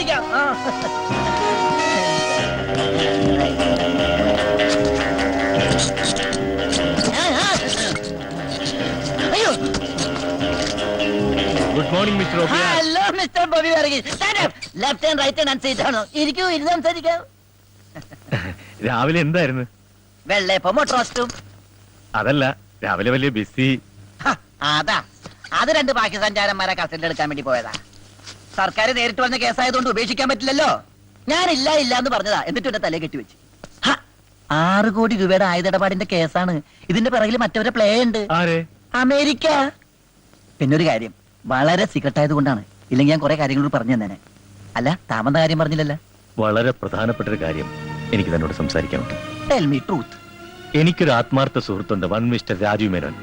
അടിക്കാം. അയ്യോ, good morning mister ഓബിയ. Hello mister Bobby Varghese. Left hand right hand അനുസരിച്ച് ആണോ? ഇരിക്കൂ, ഇരുന്ന് സംസാരിക്കാം. രാവിലെ എന്തായിരുന്നു? വെള്ളയപ്പം റോസ്റ്റും. അതല്ല, രാവിലെ വലിയ ബിസി. അതാ, അത് രണ്ട് ബാക്കി സഞ്ചാരന്മാരെ കസ്റ്റഡിയിൽ എടുക്കാൻ വേണ്ടി പോയതാ. സർക്കാർ നേരിട്ട് വന്ന കേസായതുകൊണ്ട് ഉപേക്ഷിക്കാൻ പറ്റില്ലല്ലോ. ഞാൻ ഇല്ല ഇല്ല എന്ന് പറഞ്ഞതാ, എന്നിട്ട് എന്റെ തലയെ കെട്ടിവെച്ച്. 6 കോടി രൂപയുടെ ആയുധടപാടിന്റെ കേസാണ്. ഇതിന്റെ പിറകിൽ മറ്റവരെ പ്ലേ ഉണ്ട്. അമേരിക്ക. പിന്നെ ഒരു കാര്യം, വളരെ സീക്രട്ട് ആയത് കൊണ്ടാണ്. ഇല്ലെങ്കിൽ ഞാൻ കുറെ കാര്യങ്ങളോട് പറഞ്ഞു തന്നെ. അല്ല, താമന്ന കാര്യം പറഞ്ഞില്ലല്ലോ. വളരെ പ്രധാനപ്പെട്ട ഒരു കാര്യം എനിക്ക് തന്നോട് സംസാരിക്കാനുണ്ട്. Tell me truth. എനിക്കൊരു ആത്മാർത്ഥ സുഹൃത്തുണ്ട്, വൺ മിസ്റ്റർ രാജു മേനോൻ.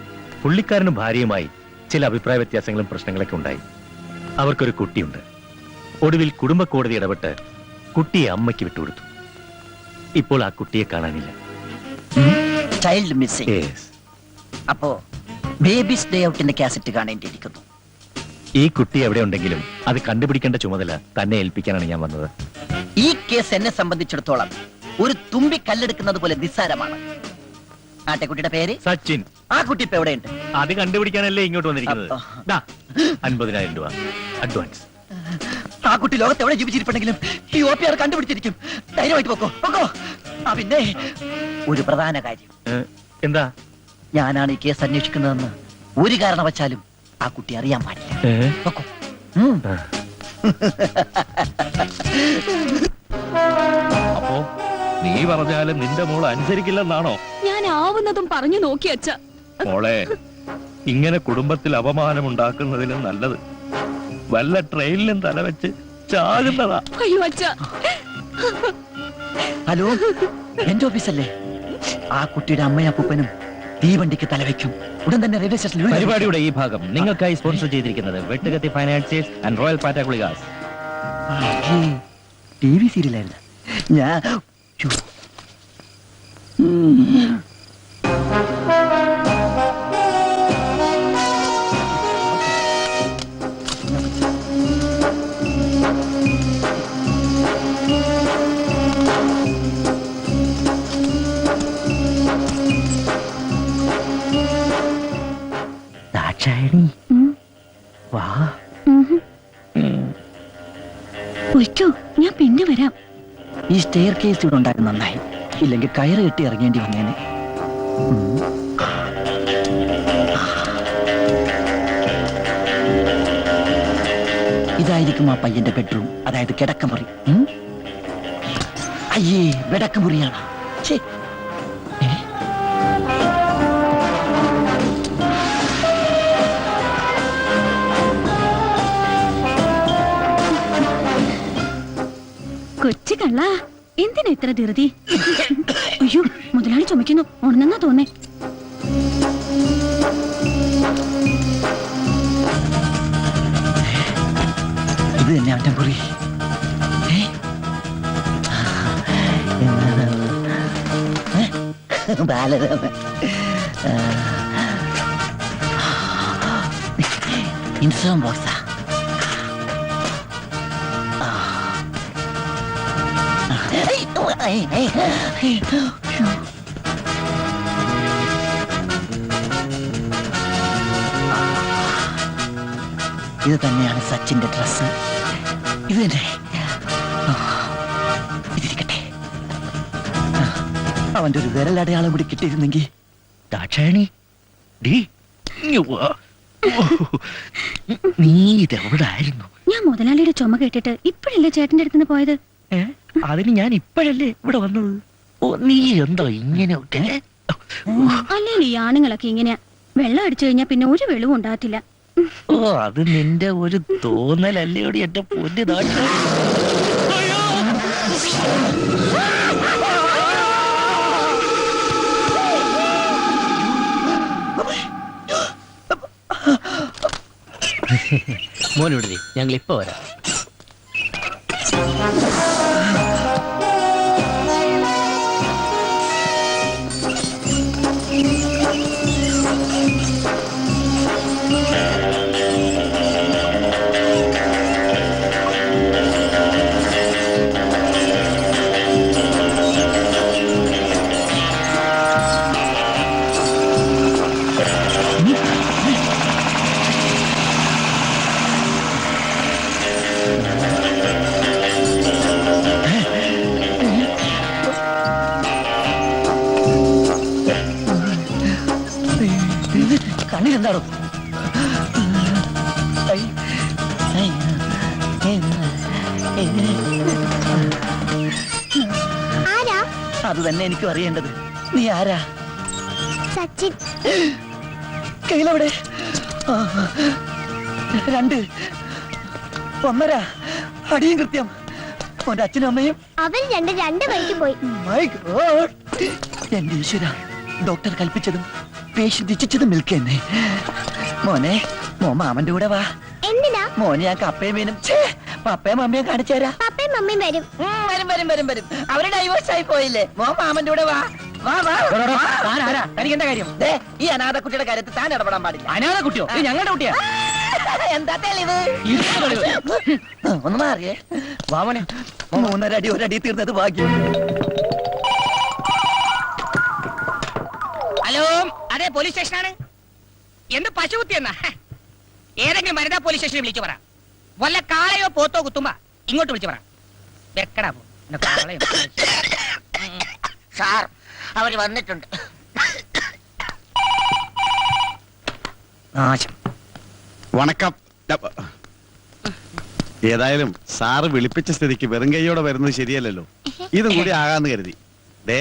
പുള്ളിക്കാരനും ഭാര്യയുമായി ചില അഭിപ്രായ വ്യത്യാസങ്ങളും പ്രശ്നങ്ങളൊക്കെ ഉണ്ടായി. അവർക്കൊരു കുട്ടിയുണ്ട്. ഒടുവിൽ കുടുംബ കോടതി ഇടപെട്ട് കുട്ടിയെ അമ്മയ്ക്ക് വിട്ടുകൊടുത്തു. ഇപ്പോൾ ആ കുട്ടിയെ കാണാനില്ല. Child missing. അപ്പോ ബേബീസ് ഡേ ഔട്ടിന്റെ കാസറ്റ് കാണേണ്ടിയിരിക്കുന്നു. ഈ കുട്ടി എവിടെ ഉണ്ടെങ്കിലും അത് കണ്ടുപിടിക്കേണ്ട ചുമതല തന്നെ ഏൽപ്പിക്കാനാണ് ഞാൻ വന്നത്. ഈ കേസ് എന്നെ സംബന്ധിച്ചിടത്തോളം ഒരു തുമ്പി കല്ലെടുക്കുന്നത് പോലെ നിസ്സാരമാണ്. ആട്ടെക്കുട്ടിയുടെ പേര് സച്ചിൻ. ആ കുട്ടി ഇപ്പൊ എവിടെയുണ്ട്? അത് കണ്ടുപിടിക്കാനല്ലേ ഇങ്ങോട്ട് വന്നിരിക്കുന്നത്. 50,000 രൂപ അഡ്വാൻസ്. ആ കുട്ടി ലോകത്ത് എവിടെ ജീവിച്ചിരിപ്പുണ്ടെങ്കിലും ഈ OPR കണ്ടുപിടിച്ചിരിക്കും. ധൈര്യമായിട്ട് പോക്കോ പോക്കോ. പിന്നെ ഒരു പ്രധാന കാര്യം. എന്താ? ഞാനാണ് ഈ കേസ് അന്വേഷിക്കുന്നതെന്ന് ഒരു കാരണവച്ചാലും ആ കുട്ടി അറിയാൻ പാടില്ല. പോക്കോ. അപ്പോ നീ പറഞ്ഞാലും നിന്റെ മോള് അനുസരിക്കില്ലെന്നാണോ? ഞാൻ ആവുന്നതും പറഞ്ഞു നോക്കി അച്ഛ. മോളെ, ഇങ്ങനെ കുടുംബത്തിൽ അപമാനം ഉണ്ടാക്കുന്നതിലും നല്ലത് വല്ല ട്രെയിനിലും തലവെച്ച് ചാകുന്നതാ. അയ്യോ അച്ഛ. ഹലോ, എന്റെ ഓഫീസല്ലേ? ആ കുട്ടിയുടെ അമ്മയും അപ്പൂപ്പനും തീവണ്ടിക്ക് തലവെക്കും. ഉടൻ തന്നെ റെയിൽവേ സ്റ്റേഷനിൽ. പരിപാടിയുടെ ഈ ഭാഗം നിങ്ങൾക്കായി സ്പോൺസർ ചെയ്തിരിക്കുന്നത് വെട്ടുകത്തി ഫൈനാൻസിയേഴ്സ് ആൻഡ് റോയൽ പാറ്റാഗുളികാസ്. TV സീരിയലായിരുന്നു ഞാൻ. ദാക്ഷായണി, വാ. ഒയ്ക്കോ, ഞാൻ പിന്നെ വരാം. ഈ സ്റ്റെയർ കേസ് ഇവിടെ ഉണ്ടാക്കി നന്നായി. ഇല്ലെങ്കിൽ കയറ് കെട്ടി ഇറങ്ങേണ്ടി വന്നേനെ. ഇതായിരിക്കും ആ പയ്യന്റെ ബെഡ്റൂം, അതായത് കിടക്കമുറി. അയ്യേ, കിടക്കമുറിയാണ്. കൊച്ചു കള്ള, എന്തിനാ ഇത്ര ധൃതി? അയ്യോ, മുതലാളി ചുമക്കുന്നു. ഉണന്നെന്നാ തോന്നേ. ഇത് തന്നെ അവന്റെ മുറി. ഇൻസുറൻസ് ബോക്സാ. ഇത് തന്നെയാണ് സച്ചിന്റെ ഡ്രസ്. ഇത് തന്നെ. ഇതിരിക്കട്ടെ. അവന്റെ ഒരു വിരലടയാളം കൂടി കിട്ടിയിരുന്നെങ്കിൽ. ദാക്ഷായണി, നീ ഇതെവിടായിരുന്നു? ഞാൻ മുതലാളിയുടെ ചുമ കേട്ടിട്ട് ഇപ്പോഴല്ലേ ചേട്ടന്റെ അടുത്ത് പോയത്. അതിന് ഞാൻ ഇപ്പോഴല്ലേ ഇവിടെ വന്നത്. നീ എന്താ ഇങ്ങനെ? അല്ലെങ്കിൽ ഈ ആണുങ്ങളൊക്കെ ഇങ്ങനെയാ. വെള്ളം അടിച്ചു കഴിഞ്ഞാൽ പിന്നെ ഒരു വെള്ളവും ഉണ്ടാകത്തില്ല. അത് നിന്റെ ഒരു തോന്നലല്ലേയോടി എന്റെ പൊന്നു ദാക്ഷായണി. മോനോട് ഞങ്ങൾ ഇപ്പൊ വരാം. ആരാ? അത് തന്നെ എനിക്കും അറിയേണ്ടത്. നീ ആരാ? സച്ചിൻ. കയ്യിലെവിടെ? 2 1.5 അടിയും കൃത്യം. ഓന്റെ അച്ഛനും അമ്മയും അവർ രണ്ട് വഴിക്ക് പോയി. My God. എന്റെ ഈശ്വര, ഡോക്ടർ കൽപ്പിച്ചതും പേഷ്യന്റ് ഇച്ഛിച്ചതും മിൽക്ക് മോനെ, മാമന്റെ കൂടെ വാ. എന്തിനാ? മോനെ ഞാൻ കപ്പയും മീനും പപ്പയും അമ്മയും കാണിച്ചു തരാം. പപ്പയും മമ്മിയും വരും. വരും അവര് ഡൈവേഴ്സ് ആയി പോയില്ലേ. മാമന്റെ കൂടെ വാ. വാ വാ. തനിക്ക് എന്താ കാര്യം? ദേ, ഈ അനാഥ കുട്ടിയുടെ കാര്യത്തിൽ താൻ ഇടപെടാൻ പാടില്ല. അനാഥ കുട്ടിയോ? ഇത് ഞങ്ങളുടെ കുട്ടിയാ. എന്താ തെളിവ്? ഒന്ന് മാറിയേ. വാമനെ 3.5 അടി 1 അടി തീർന്നത് ഭാഗ്യം. ഹലോ, അതെ പോലീസ് സ്റ്റേഷനാണ്. എന്ത് പശു കുത്തിയെന്നാ? ഏതെങ്കിലും വനിതാ പോലീസ് സ്റ്റേഷനിൽ വിളിച്ചു പറ. വല്ല കാളയോ പോത്തോ കുത്തുമ്പോ ഇങ്ങോട്ട് വിളിച്ചു പറ. വെക്കടാ പോ. എന്നെ കാളയോ സാർ അവര് വന്നിട്ടുണ്ട്. നാശം. വണക്കം. ഏതായാലും സാറ് വിളിപ്പിച്ച സ്ഥിതിക്ക് വെറും കൈയോടെ വരുന്നത് ശരിയല്ലല്ലോ. ഇതും കൂടി ആകാന്ന് കരുതി. ദേ,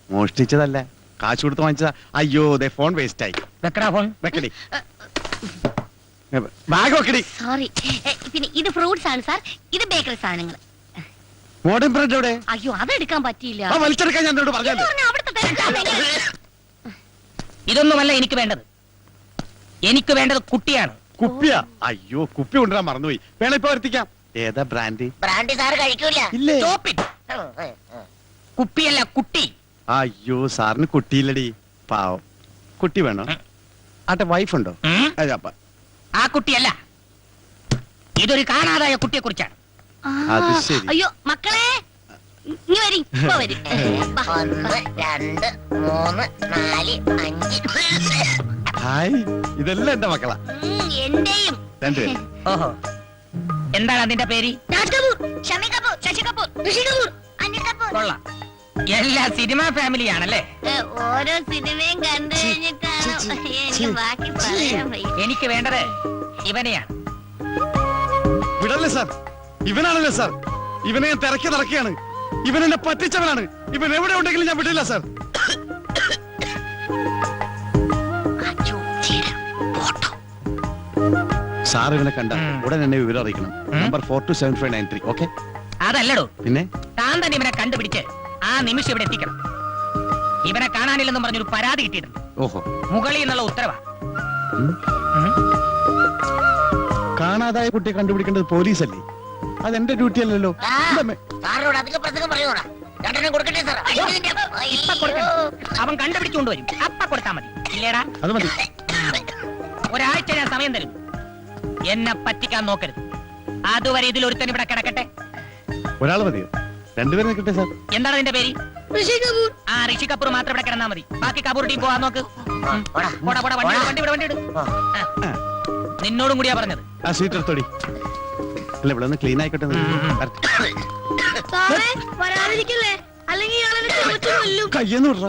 മോഷ്ടിച്ചതല്ല, കാശ് കൊടുത്ത് വാങ്ങിച്ചതാ. അയ്യോ, ദേ ഫോൺ വേസ്റ്റ് ആയി. വെക്കടാ ഫോൺ. വെക്കടി, ബാഗ് വെക്കടി. സോറി, പിന്നെ ഇത് ഫ്രൂട്ട്സ് ആണ് സാർ, ഇത് ബേക്കറി സാധനങ്ങൾ. മോഡേൺ ബ്രെഡ് എവിടെ? അയ്യോ, അതെടുക്കാൻ പറ്റിയില്ല. ആ വലിച്ചെടുക്കാൻ ഞാൻ എന്നോട് പറഞ്ഞല്ലോ. ഇത് പറഞ്ഞാ അവിടുത്തെ തിരക്കാണ്. ഇതൊന്നുമല്ല എനിക്ക് വേണ്ടത്. എനിക്ക് വേണ്ടത് കുട്ടിയാണ്. കുപ്പിയാ? അയ്യോ, കുപ്പി കൊണ്ടുവരാൻ മറന്നുപോയി. വേണം ഇപ്പൊ വരുത്തിക്കാം. ഏതാ ബ്രാൻഡ്? ബ്രാൻഡി സാറ് കഴിക്കൂല. ഇല്ലേ? Stop it. കുപ്പിയല്ല, കുട്ടി. അയ്യോ, സാറിന് കുട്ടിയില്ലടി, പാവം. കുട്ടി വേണോ? ആട്ടെ, വൈഫ് ഉണ്ടോ? ഉം? അപ്പ ആ കുട്ടിയല്ല, ഇതൊരു കാണാതായ കുട്ടിയെ കുറിച്ചാണ്. ആ, അത് ശരി. അയ്യോ മക്കളെ, ഇനി വരി, ഇപ്പൊ വരും. 1 2 3 4 5. ഹായ്, ഇതെല്ലാം എന്റെ മക്കളാ. എന്റെയും. രണ്ടുപേരും. ഓഹോ, എന്താണ് അതിന്റെ പേര്? രാജ് കപൂർ, ഷമി കപൂർ, ശശി കപൂർ, ഋഷി കപൂർ, അനിൽ കപൂർ. കൊള്ളാം, എല്ലാ സിനിമാ ഫാമിലിയാണല്ലേ. ഓരോ സിനിമയും കണ്ടു കഴിഞ്ഞിട്ടാണ് എനിക്ക് ബാക്കി പറയാൻ വയ്യ. എനിക്ക് വേണ്ടത് ഇവനെയാണ്. വിടല്ലേ സാർ, ഇവനാണല്ലേ സാർ. ഇവനെ ഞാൻ തിരക്കി നടക്കുകയാണ്. ഇവൻ എന്നെ പറ്റിച്ചവനാണ്. ഇവൻ എവിടെ ഉണ്ടെങ്കിലും ഞാൻ വിടില്ല സാർ. അയ്യോ, ചേട്ടാ, പോട്ടോ. സാർ ഇവനെ കണ്ട ഉം. ഉടൻ എന്നെ വിവരം അറിയിക്കണം. നമ്പർ 427593. ഓക്കെ? അതല്ലടോ, പിന്നെ താൻ തന്നെ ഇവനെ കണ്ടുപിടിച്ച് ആ നിമിഷം ഇവിടെ എത്തിക്കണം. ഇവനെ കാണാനില്ലെന്നും പറഞ്ഞൊരു പരാതി കിട്ടിയിട്ടുണ്ട്. ഓഹോ, മുകളിൽ നിന്നുള്ള ഉത്തരവാ. കാണാതായ കുട്ടിയെ കണ്ടുപിടിക്കേണ്ടത് പോലീസല്ലേ? അതെന്റെ ഡ്യൂട്ടി അല്ലല്ലോ. സാറിനോട് അധികം പ്രസംഗം പറയൂടാ. 2 കൊടുക്കട്ടെ സാർ? ഇപ്പൊ കൊടുക്കണം. അവൻ കണ്ടുപിടിച്ചുകൊണ്ടുവരും, അപ്പ കൊടുത്താ മതി. ഇല്ലേടാ? അത് മതി. ഒരാഴ്ച ഞാൻ സമയം തരും. എന്നെ പറ്റിക്കാൻ നോക്കരുത്. അതുവരെ ഇതിലൊരുത്തൻ ഇവിടെ കിടക്കട്ടെ. ഒരാൾ മതിയോ? രണ്ടുപേരും നിൽക്കട്ടെ സാർ. എന്താണ് അതിന്റെ പേര്? ഋഷി കപൂർ. ആ ഋഷി കപൂർ മാത്രം ഇവിടെ കിടന്നാ മതി. ബാക്കി കപൂർ ടീം പോവാൻ നോക്ക്. പോടാ. പോടാ പോടാ, വണ്ടി വിട്, വണ്ടി വിട്, വണ്ടി വിട്. ആ. നിന്നോടും കൂടിയാ പറഞ്ഞത്. ആ സീറ്റ് എടുത്തോടി. അല്ല, ഇവിടെ ഒന്ന് ക്ലീൻ ആയിക്കോട്ടെ. വരട്ടെ. സാറേ, വരാതിരിക്കല്ലേ, അല്ലെങ്കിൽ ഇയാളെ ചോദിച്ചു കൊല്ലും. കയ്യെന്ന് വിടറ.